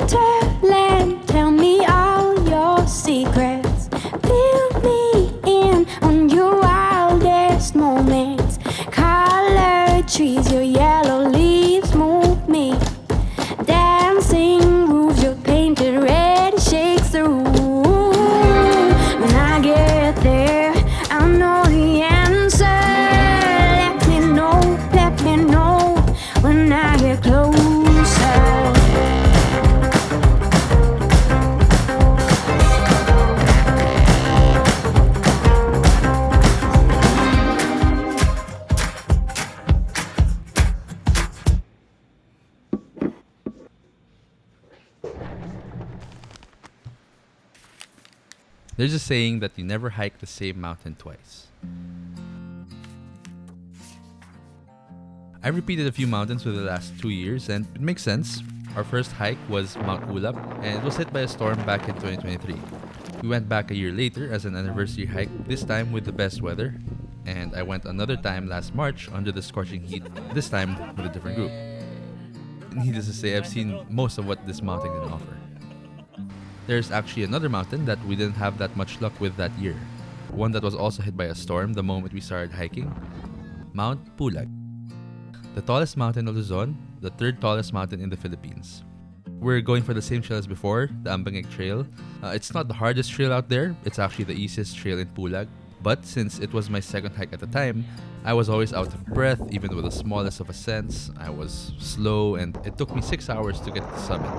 Winterland, tell me all your secrets. Fill me in on your wildest moments. Colored trees, your yellow leaves move me. Dancing roofs, your painted red shakes the room. When I get there, I'll know the answer. Let me know when I get closer. There's a saying that you never hike the same mountain twice. I repeated a few mountains for the last 2 years, and it makes sense. Our first hike was Mount Ulap, and it was hit by a storm back in 2023. We went back a year later as an anniversary hike, this time with the best weather, and I went another time last March under the scorching heat, this time with a different group. Needless to say, I've seen most of what this mountain can offer. There's actually another mountain that we didn't have that much luck with that year. One that was also hit by a storm the moment we started hiking. Mount Pulag. The tallest mountain of Luzon, the third tallest mountain in the Philippines. We're going for the same trail as before, the 𝗙𝗢𝗥𝗧𝗥𝗧 trail. It's not the hardest trail out there, it's actually the easiest trail in Pulag. But since it was my second hike at the time, I was always out of breath even with the smallest of ascents. I was slow and it took me 6 hours to get to the summit.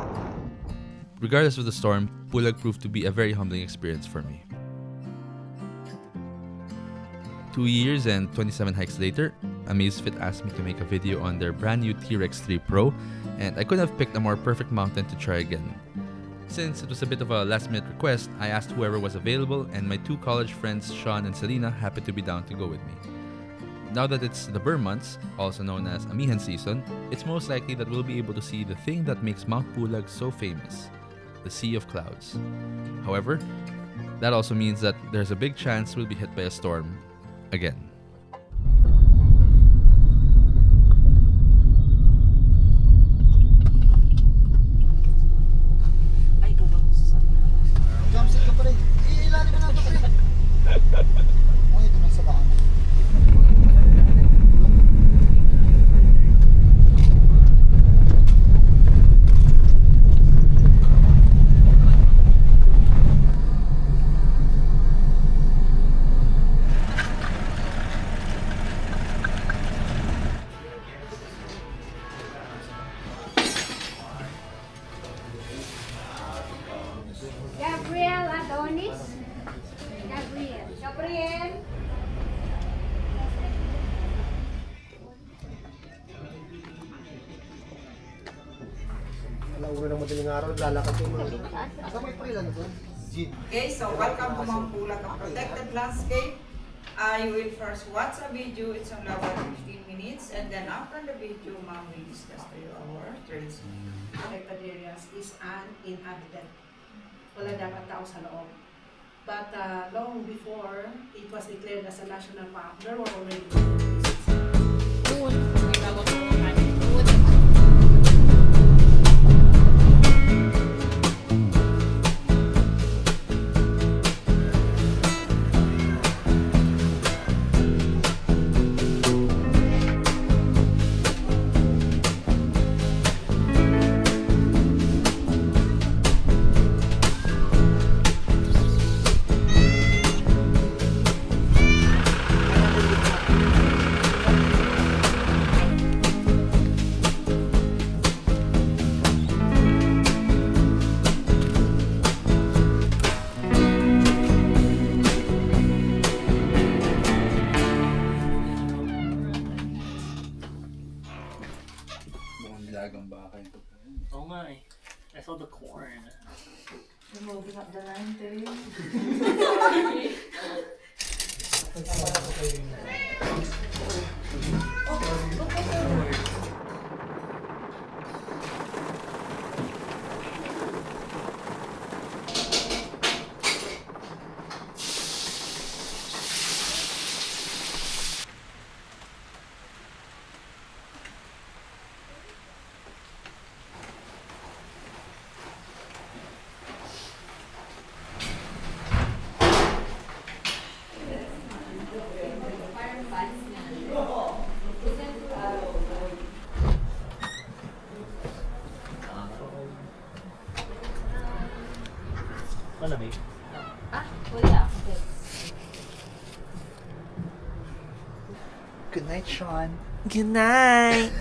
Regardless of the storm, Pulag proved to be a very humbling experience for me. 2 years and 27 hikes later, Amazfit asked me to make a video on their brand new T-Rex 3 Pro, and I couldn't have picked a more perfect mountain to try again. Since it was a bit of a last-minute request, I asked whoever was available, and my 2 college friends, Sean and Selena, happened to be down to go with me. Now that it's the burr months, also known as amihan season, it's most likely that we'll be able to see the thing that makes Mount Pulag so famous, the sea of clouds. However, that also means that there's a big chance we'll be hit by a storm again. Jumpsuit ka pala. Ilalim mo na ito, pre. Oh, ito na sa baan. Gabriel Adonis. Gabriel. Alauro ng madaling araw, lalakad yung mga. Asa may pre lang ito? Jeep. Okay, so welcome to Mount Pulag, a protected landscape. You will first watch a video, it's only about 15 minutes, and then after the video, Ma'am will discuss to you our trails. Protected areas is uninhabited. Wala dapat tao sa loob. But long before it was declared as a national park, there were already Oh my, I saw the corn. You're moving up the line, too. lamig. Wala. Good night, Sean. Good night!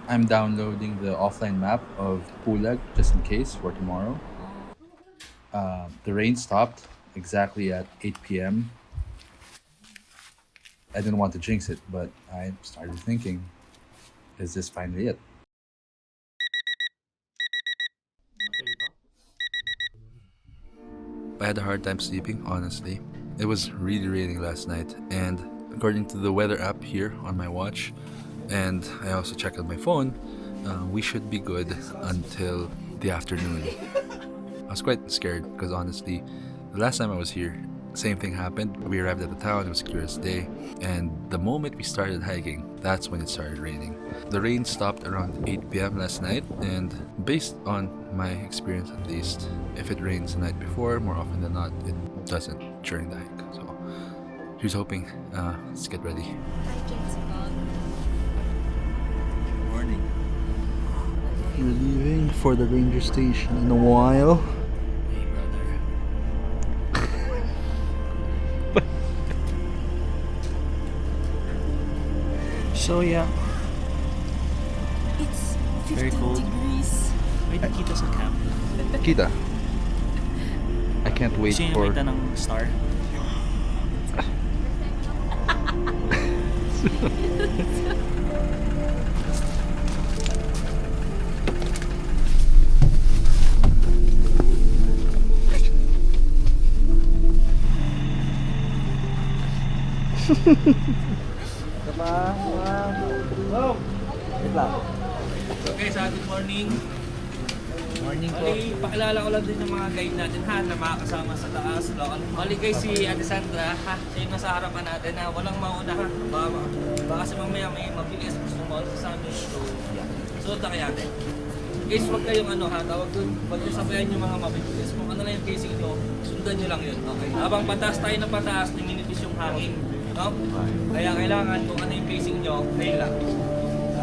I'm downloading the offline map of Pulag just in case for tomorrow. The rain stopped exactly at 8 p.m. I didn't want to jinx it, but I started thinking, is this finally it? I had a hard time sleeping, honestly. It was really raining last night, and according to the weather app here on my watch, and I also checked on my phone, we should be good until the afternoon. I was quite scared because honestly, the last time I was here, same thing happened. We arrived at the town, it was clear as day, and the moment we started hiking, that's when it started raining. The rain stopped around 8 p.m. last night, and based on my experience at least, if it rains the night before, more often than not, it doesn't during the hike. So here's hoping. Let's get ready. Morning. We're leaving for the ranger station in a while. Hey, brother. So yeah, It's very 15 cold. degrees. May nakita sa camp. Kita. I can't wait Gusto niyo for... nakita ng star? Okay, so good morning. Morning po. Pakilala ko lang din ng mga guide natin ha, na mga kasama sa taas. Mali kay si Ate Sandra ha, siya yung nasa harapan natin ha, walang mauna ha. Baka kasi mamaya may mabilis, gusto mo sa amin. So, kaya natin. Guys, huwag kayong tawag dun, huwag yung sabayan yung mga mabilis. Kung ano lang yung casing nyo, sundan nyo lang yun. Okay. Habang pataas tayo na pataas, naninipis yung hangin. No? Kaya kailangan kung ano yung casing nyo, fail lang.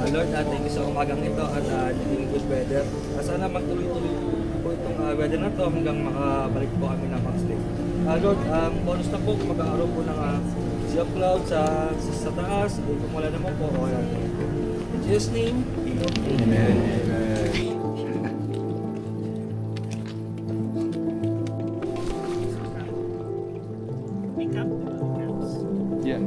Lord, thank you sa umagang ito at naging good weather. Sana magtuloy-tuloy po itong weather na to hanggang makabalik po kami ng Maxley. Lord, bonus na po, mag-aaraw po ng sea of clouds sa taas. Kung wala naman po, okay. In Jesus' name, Amen. May camp? Yeah.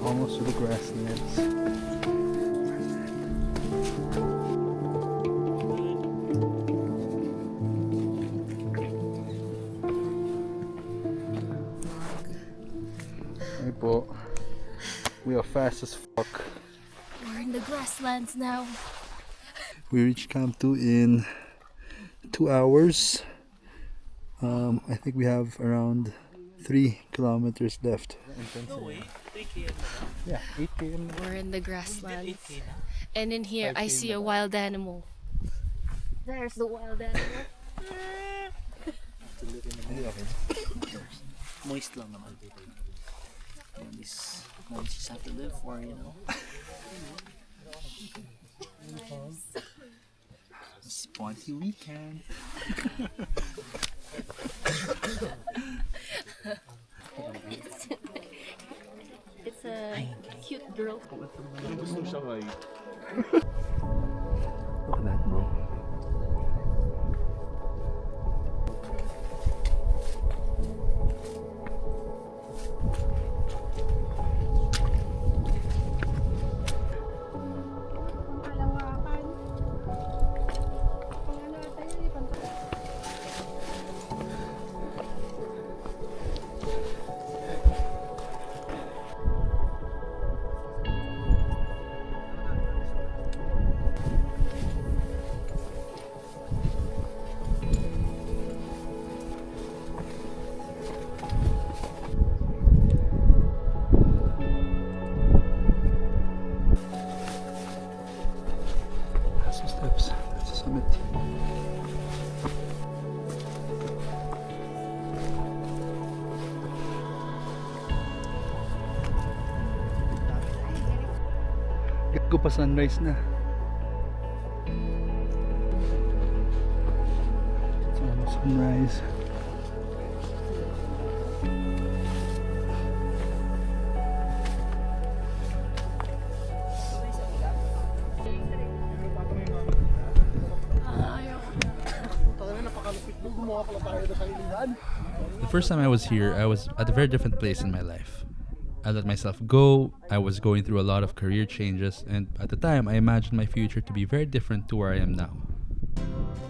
Almost to the grasslands. Hey po. We are fast as fuck. We're in the grasslands now. We reached Camp 2 in 2 hours. I think we have around 3 kilometers left. No way. 3 km. Yeah, 8 p.m. We're in the grasslands. And in here, I see a wild animal. There's the wild animal. Moist lang naman. This you just have to live for, you know. Sponty weekend. It's a cute girl. Look at that, bro. summit. Gago pa sunrise na. Sunrise. The first time I was here, I was at a very different place in my life. I let myself go. I was going through a lot of career changes, and at the time, I imagined my future to be very different to where I am now.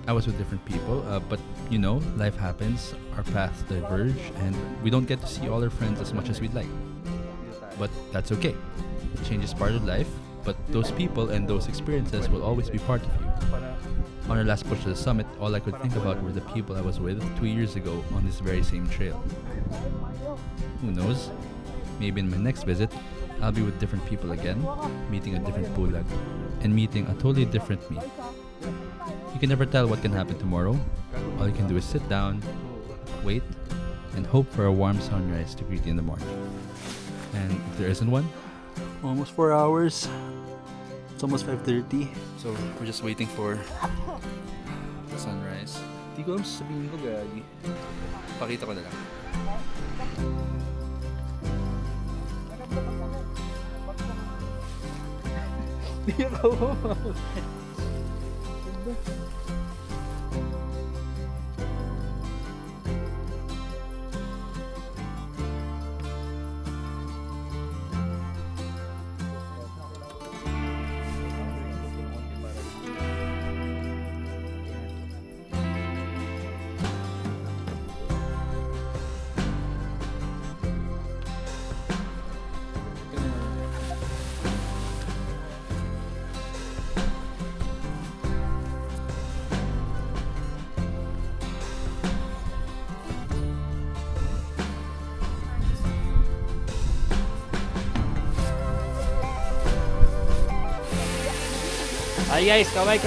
I was with different people, but you know, life happens, our paths diverge, and we don't get to see all our friends as much as we'd like. But that's okay. Change is part of life, but those people and those experiences will always be part of you. On our last push to the summit, all I could think about were the people I was with 2 years ago on this very same trail. Who knows? Maybe in my next visit, I'll be with different people again, meeting a different Pulag, and meeting a totally different me. You can never tell what can happen tomorrow. All you can do is sit down, wait, and hope for a warm sunrise to greet you in the morning. And if there isn't one, Almost 4 hours. It's almost 5:30. so we're just waiting for the sunrise. Di ko alam sasabihin ko, gagi. Pakita ko na lang. Di ako. Hi guys, kaway.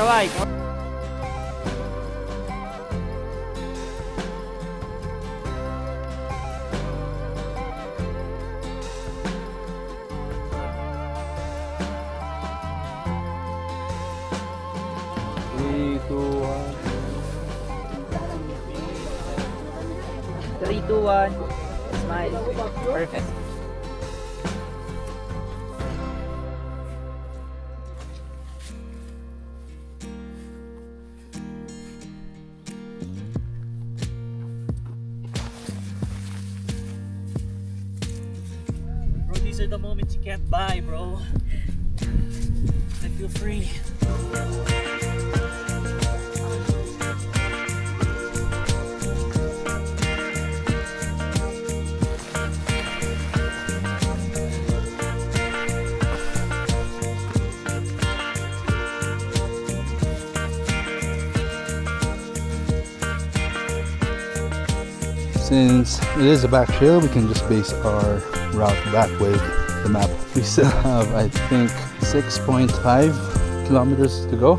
Three, two, one. Smile. Perfect. Bro, these are the moments you can't buy, bro. I feel free. Since it is a back trail, we can just base our route back with the map. We still have, I think, 6.5 kilometers to go.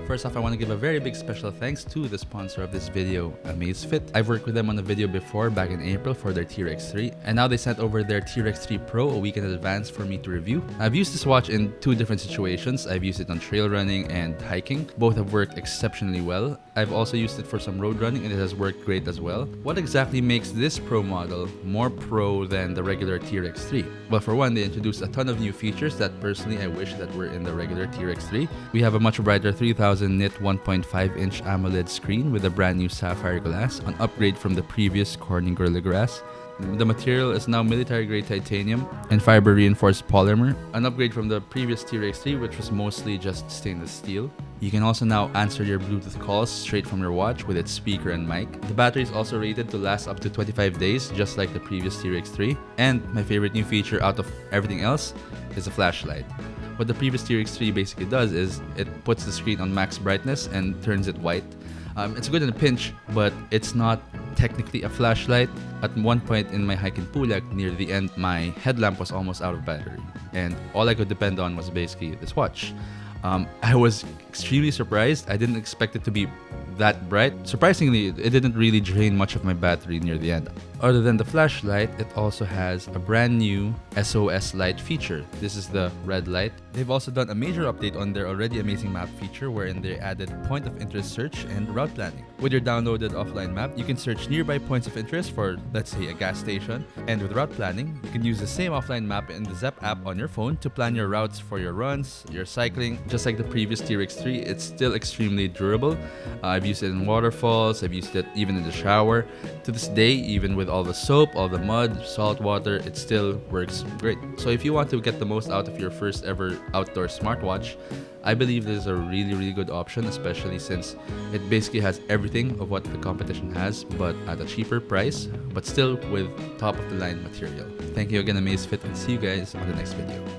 First off, I want to give a very big special thanks to the sponsor of this video, Amazfit. I've worked with them on a video before back in April for their T-Rex 3, and now they sent over their T-Rex 3 Pro a week in advance for me to review. I've used this watch in 2 different situations. I've used it on trail running and hiking. Both have worked exceptionally well. I've also used it for some road running and it has worked great as well. What exactly makes this Pro model more pro than the regular T-Rex 3? Well, for one, they introduced a ton of new features that personally I wish that were in the regular T-Rex 3. We have a much brighter 3000 custom-knit 1.5-inch AMOLED screen with a brand new sapphire glass, an upgrade from the previous Corning Gorilla Glass. The material is now military-grade titanium and fiber-reinforced polymer, an upgrade from the previous T-Rex 3, which was mostly just stainless steel. You can also now answer your Bluetooth calls straight from your watch with its speaker and mic. The battery is also rated to last up to 25 days, just like the previous T-Rex 3. And my favorite new feature out of everything else is a flashlight. What the previous T-Rex 3 basically does is it puts the screen on max brightness and turns it white. It's good in a pinch, but it's not technically a flashlight. At one point in my hike in Pulag, near the end, my headlamp was almost out of battery, and all I could depend on was basically this watch. I was extremely surprised. I didn't expect it to be that bright. Surprisingly, it didn't really drain much of my battery near the end. Other than the flashlight, it also has a brand new SOS light feature. This is the red light. They've also done a major update on their already amazing map feature, wherein they added point of interest search and route planning. With your downloaded offline map, you can search nearby points of interest for, let's say, a gas station. And with route planning, you can use the same offline map in the Zepp app on your phone to plan your routes for your runs, your cycling. Just like the previous T-Rex 3, it's still extremely durable. I've used it in waterfalls, I've used it even in the shower. To this day, even with all the soap, all the mud, salt water, it still works great. So if you want to get the most out of your first ever outdoor smartwatch, I believe this is a really good option, especially since it basically has everything of what the competition has, but at a cheaper price, but still with top of the line material. Thank you again, Amazfit, and see you guys on the next video.